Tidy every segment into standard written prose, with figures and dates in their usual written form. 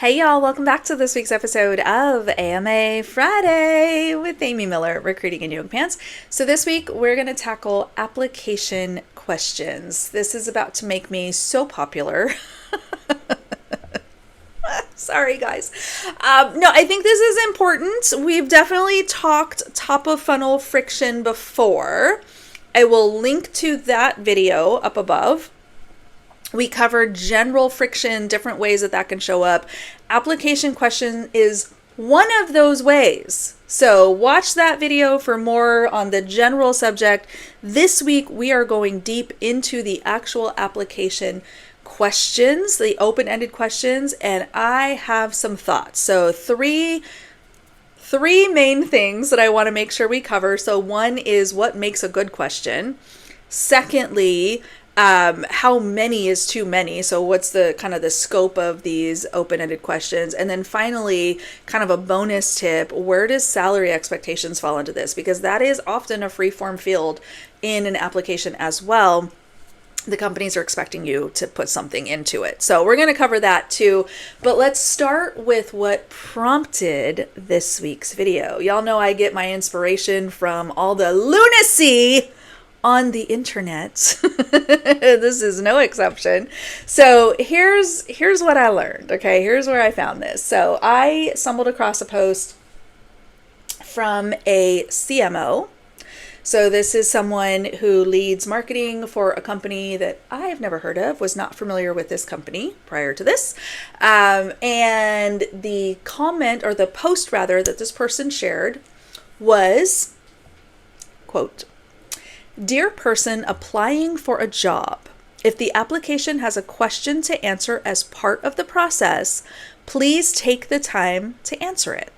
Hey y'all, welcome back to this week's episode of AMA Friday with Amy Miller, Recruiting in Yoga Pants. So this week we're going to tackle application questions. This is about to make me so popular. Sorry, guys. No, I think this is important. We've definitely talked top of funnel friction before. I will link to that video up above. We covered general friction, different ways that can show up. Application question is one of those ways. So watch that video for more on the general subject. This week, we are going deep into the actual application questions, the open-ended questions, and I have some thoughts. So three main things that I want to make sure we cover. So one is what makes a good question. Secondly, how many is too many? So what's the kind of the scope of these open-ended questions? And then finally, kind of a bonus tip, where does salary expectations fall into this? Because that is often a free-form field in an application as well. The companies are expecting you to put something into it. So we're going to cover that too. But let's start with what prompted this week's video. Y'all know I get my inspiration from all the lunacy on the internet. This is no exception. So here's what I learned. Okay, here's where I found this. So I stumbled across a post from a CMO. So this is someone who leads marketing for a company that I have never heard of, was not familiar with this company prior to this. And the comment, or the post rather, that this person shared was, quote, "Dear person applying for a job, if the application has a question to answer as part of the process, please take the time to answer it.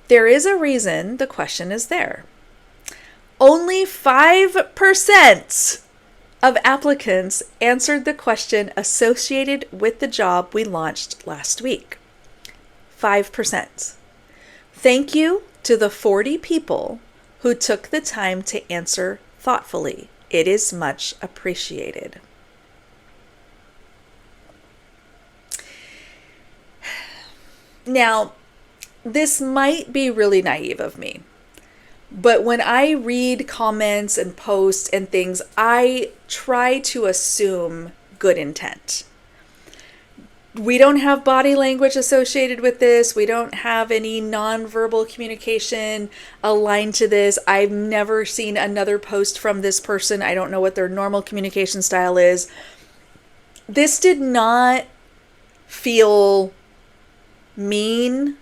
There is a reason the question is there. Only 5% of applicants answered the question associated with the job we launched last week. 5%. Thank you to the 40 people who took the time to answer thoughtfully. It is much appreciated." Now, this might be really naive of me, but when I read comments and posts and things, I try to assume good intent. We don't have body language associated with this. We don't have any nonverbal communication aligned to this. I've never seen another post from this person. I don't know what their normal communication style is. This did not feel mean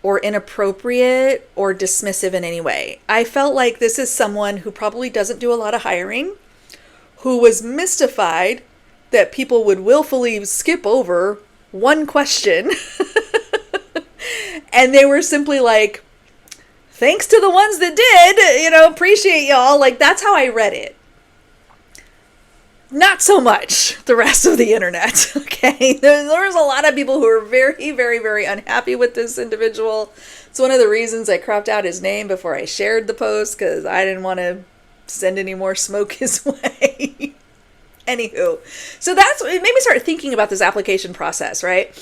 or inappropriate or dismissive in any way. I felt like this is someone who probably doesn't do a lot of hiring, who was mystified that people would willfully skip over one question. And they were simply like, thanks to the ones that did, appreciate y'all. Like, that's how I read it. Not so much the rest of the internet, okay? There's a lot of people who are very, very, very unhappy with this individual. It's one of the reasons I cropped out his name before I shared the post, because I didn't want to send any more smoke his way. Anywho, so it made me start thinking about this application process, right?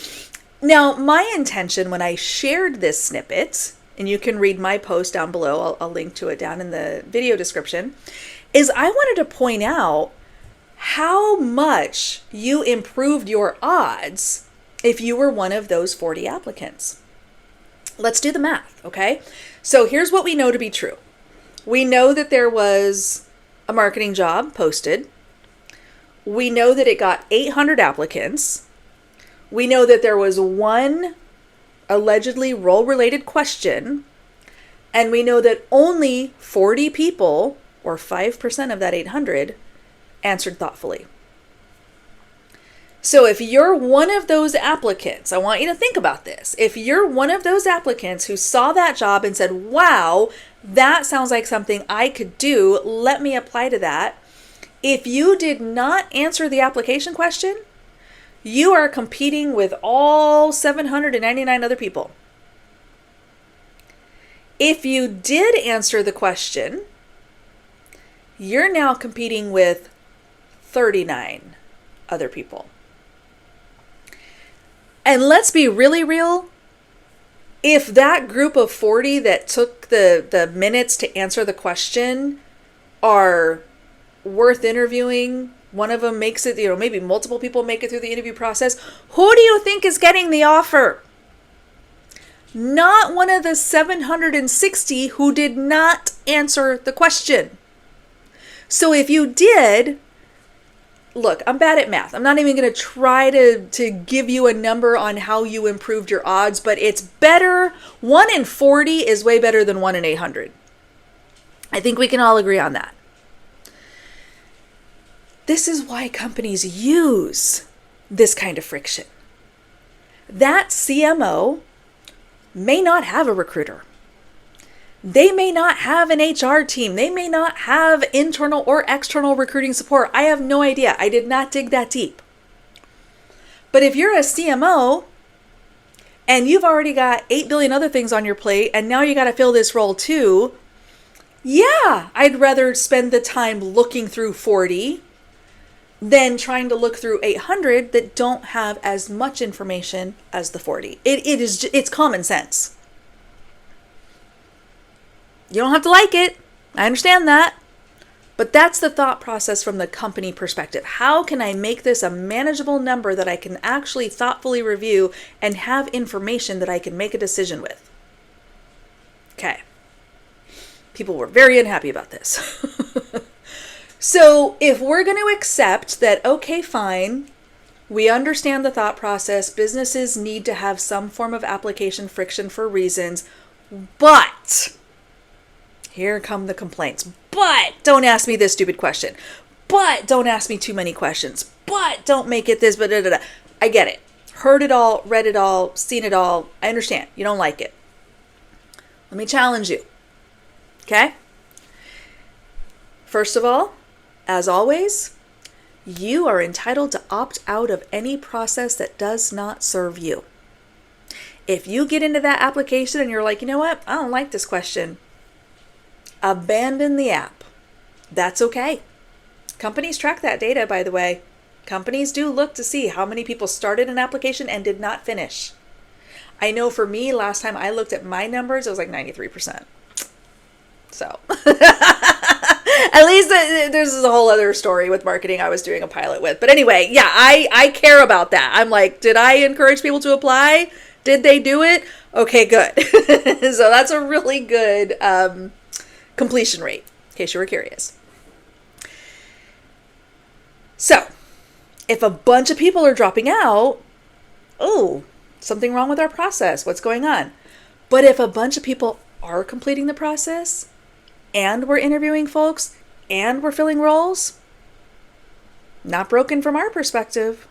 Now, my intention when I shared this snippet, and you can read my post down below, I'll link to it down in the video description, is I wanted to point out how much you improved your odds if you were one of those 40 applicants. Let's do the math, okay? So here's what we know to be true. We know that there was a marketing job posted. We know that it got 800 applicants. We know that there was one allegedly role-related question. And we know that only 40 people, or 5% of that 800, answered thoughtfully. So if you're one of those applicants, I want you to think about this. If you're one of those applicants who saw that job and said, wow, that sounds like something I could do, let me apply to that. If you did not answer the application question, you are competing with all 799 other people. If you did answer the question, you're now competing with 39 other people. And let's be really real. If that group of 40 that took the minutes to answer the question are worth interviewing, one of them makes it, maybe multiple people make it through the interview process, who do you think is getting the offer? Not one of the 760 who did not answer the question. So if you did, look, I'm bad at math. I'm not even going to try to give you a number on how you improved your odds, but it's better. 1 in 40 is way better than 1 in 800. I think we can all agree on that. This is why companies use this kind of friction. That CMO may not have a recruiter. They may not have an HR team. They may not have internal or external recruiting support. I have no idea. I did not dig that deep. But if you're a CMO and you've already got 8 billion other things on your plate and now you got to fill this role too, yeah, I'd rather spend the time looking through 40 than trying to look through 800 that don't have as much information as the 40. It's common sense. You don't have to like it. I understand that. But that's the thought process from the company perspective. How can I make this a manageable number that I can actually thoughtfully review and have information that I can make a decision with? Okay. People were very unhappy about this. So if we're going to accept that, okay, fine, we understand the thought process, businesses need to have some form of application friction for reasons, but here come the complaints. But don't ask me this stupid question. But don't ask me too many questions. But don't make it this, but da, da, da. I get it. Heard it all, read it all, seen it all. I understand. You don't like it. Let me challenge you. Okay? First of all, as always, you are entitled to opt out of any process that does not serve you. If you get into that application and you're like, you know what? I don't like this question. Abandon the app. That's okay. Companies track that data, by the way. Companies do look to see how many people started an application and did not finish. I know for me, last time I looked at my numbers, it was like 93%. So, at least there's a whole other story with marketing I was doing a pilot with. But anyway, yeah, I care about that. I'm like, did I encourage people to apply? Did they do it? Okay, good. So that's a really good completion rate, in case you were curious. So, if a bunch of people are dropping out, oh, something wrong with our process. What's going on? But if a bunch of people are completing the process, and we're interviewing folks, and we're filling roles, not broken from our perspective.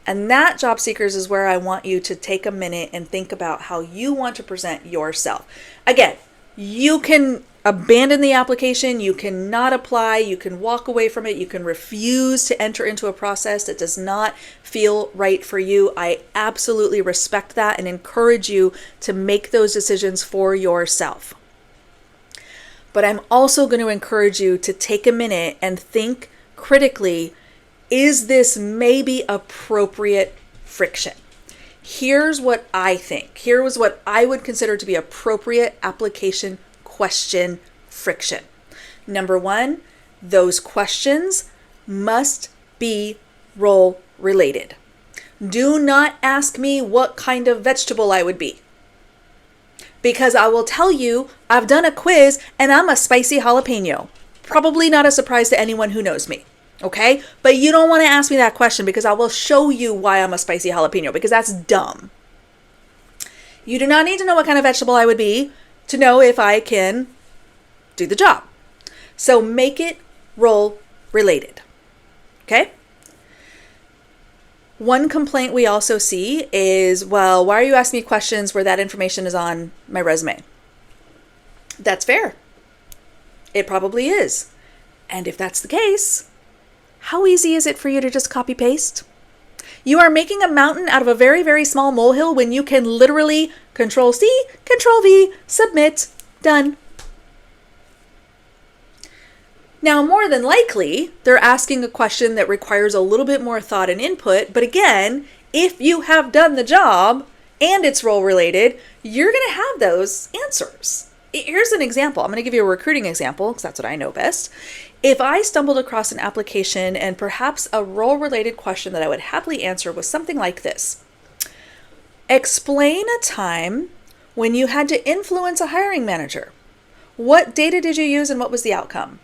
And that, job seekers, is where I want you to take a minute and think about how you want to present yourself. Again, you can abandon the application, you can not apply, you can walk away from it, you can refuse to enter into a process that does not feel right for you. I absolutely respect that and encourage you to make those decisions for yourself. But I'm also going to encourage you to take a minute and think critically, is this maybe appropriate friction? Here's what I think. Here was what I would consider to be appropriate application question friction. Number one, those questions must be role related. Do not ask me what kind of vegetable I would be, because I will tell you I've done a quiz and I'm a spicy jalapeno. Probably not a surprise to anyone who knows me. Okay? But you don't want to ask me that question because I will show you why I'm a spicy jalapeno, because that's dumb. You do not need to know what kind of vegetable I would be to know if I can do the job. So make it role related. Okay? One complaint we also see is, well, why are you asking me questions where that information is on my resume? That's fair. It probably is. And if that's the case, how easy is it for you to just copy paste? You are making a mountain out of a very, very small molehill when you can literally Control-C, Control-V, submit, done. Now, more than likely, they're asking a question that requires a little bit more thought and input. But again, if you have done the job and it's role related, you're going to have those answers. Here's an example. I'm going to give you a recruiting example because that's what I know best. If I stumbled across an application and perhaps a role related question that I would happily answer was something like this: explain a time when you had to influence a hiring manager. What data did you use and what was the outcome?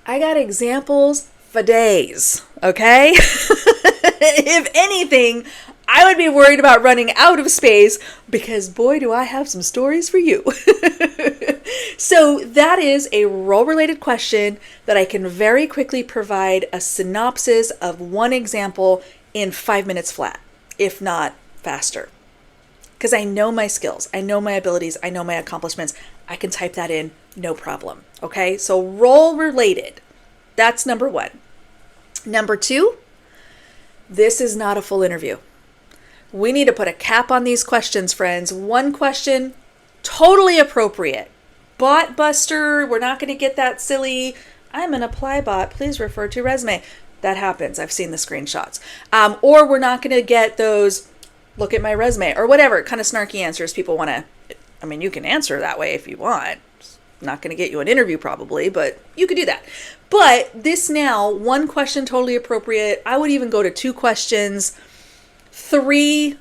I got examples for days, okay? If anything, I would be worried about running out of space because boy, do I have some stories for you. So that is a role-related question that I can very quickly provide a synopsis of one example in 5 minutes flat, if not faster. Because I know my skills, I know my abilities, I know my accomplishments. I can type that in, no problem. Okay, so role-related, that's number one. Number two, this is not a full interview. We need to put a cap on these questions, friends. One question, totally appropriate. Bot buster, we're not going to get that silly, I'm an apply bot, please refer to resume. That happens. I've seen the screenshots. Or we're not going to get those, look at my resume, or whatever kind of snarky answers people want to. I mean, you can answer that way if you want. It's not going to get you an interview probably, but you could do that. But this now, one question, totally appropriate. I would even go to 2 questions. 3,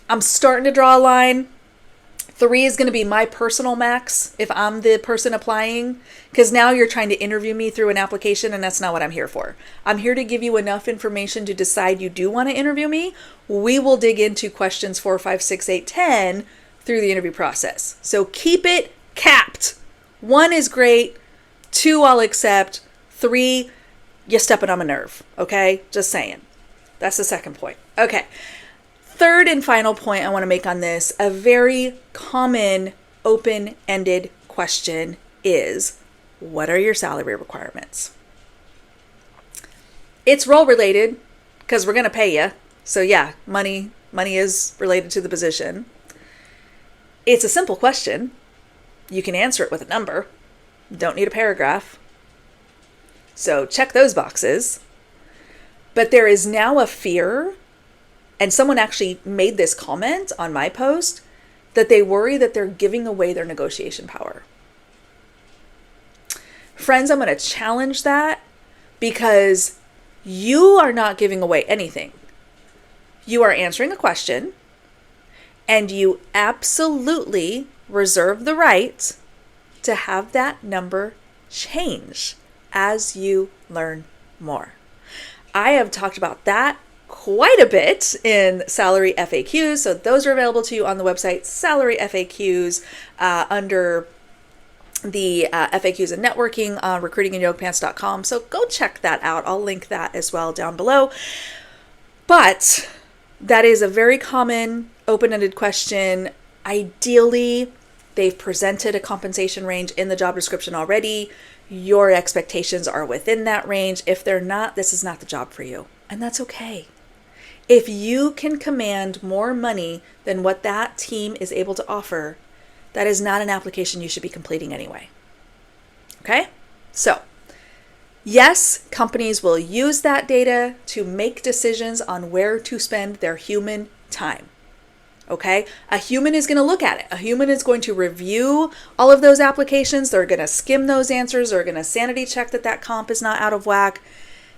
I'm starting to draw a line. 3 is going to be my personal max if I'm the person applying, because now you're trying to interview me through an application, and that's not what I'm here for. I'm here to give you enough information to decide you do want to interview me. We will dig into questions 4, 5, 6, 8, 10 through the interview process. So keep it capped. 1 is great. 2, I'll accept. 3, you're stepping on my nerve. Okay? Just saying. That's the second point. Okay. Third and final point I want to make on this, a very common open-ended question is, what are your salary requirements? It's role related because we're going to pay you. So yeah, money is related to the position. It's a simple question. You can answer it with a number. Don't need a paragraph. So check those boxes. But there is now a fear, and someone actually made this comment on my post, that they worry that they're giving away their negotiation power. Friends, I'm going to challenge that because you are not giving away anything. You are answering a question, and you absolutely reserve the right to have that number change as you learn more. I have talked about that quite a bit in salary FAQs. So those are available to you on the website, salary FAQs, under the FAQs and networking on recruitingandyogapants.com. So go check that out. I'll link that as well down below. But that is a very common open-ended question. Ideally, they've presented a compensation range in the job description already. Your expectations are within that range. If they're not, this is not the job for you. And that's okay. If you can command more money than what that team is able to offer, that is not an application you should be completing anyway. Okay? So, yes, companies will use that data to make decisions on where to spend their human time. Okay? A human is going to look at it. A human is going to review all of those applications. They're going to skim those answers. They're going to sanity check that comp is not out of whack.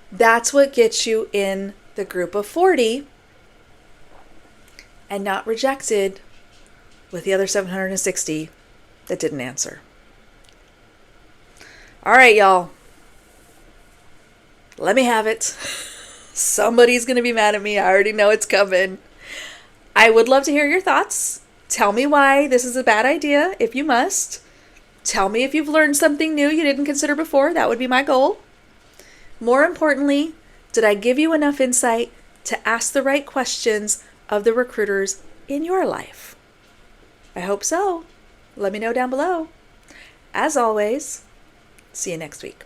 That's what gets you in the group of 40 and not rejected with the other 760 that didn't answer. All right, y'all. Let me have it. Somebody's going to be mad at me. I already know it's coming. I would love to hear your thoughts. Tell me why this is a bad idea, if you must. Tell me if you've learned something new you didn't consider before. That would be my goal. More importantly, did I give you enough insight to ask the right questions of the recruiters in your life? I hope so. Let me know down below. As always, see you next week.